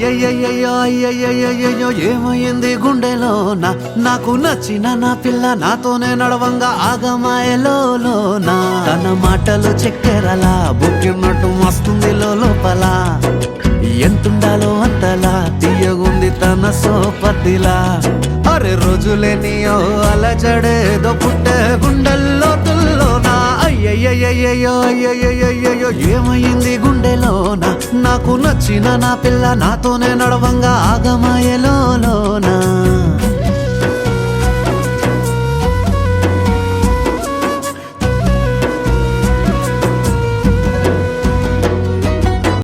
అయ్యయ్యయ్యో అయ్యయ్యయ్యో ఏమైంది గుండెలోనా నాకు నచ్చిన నా పిల్ల నాతోనే నడవంగా ఆగమాయలోనా తన మాటలు చక్కెరలా బుక్కినట్టు వస్తుంది లోపల ఎంతుండాలో అంతలా తీయగుంది తన సోపతిలా అరే రోజులేని అలజడేదో పుట్టే గుండెల్లో తుల్లోనా అయ్యయ్యయ్యో అయ్యయ్యయ్యో ఏమైంది గుండెలోనా నాకు నచ్చిన నా పిల్ల నాతోనే నడవంగా ఆగమాయలోనా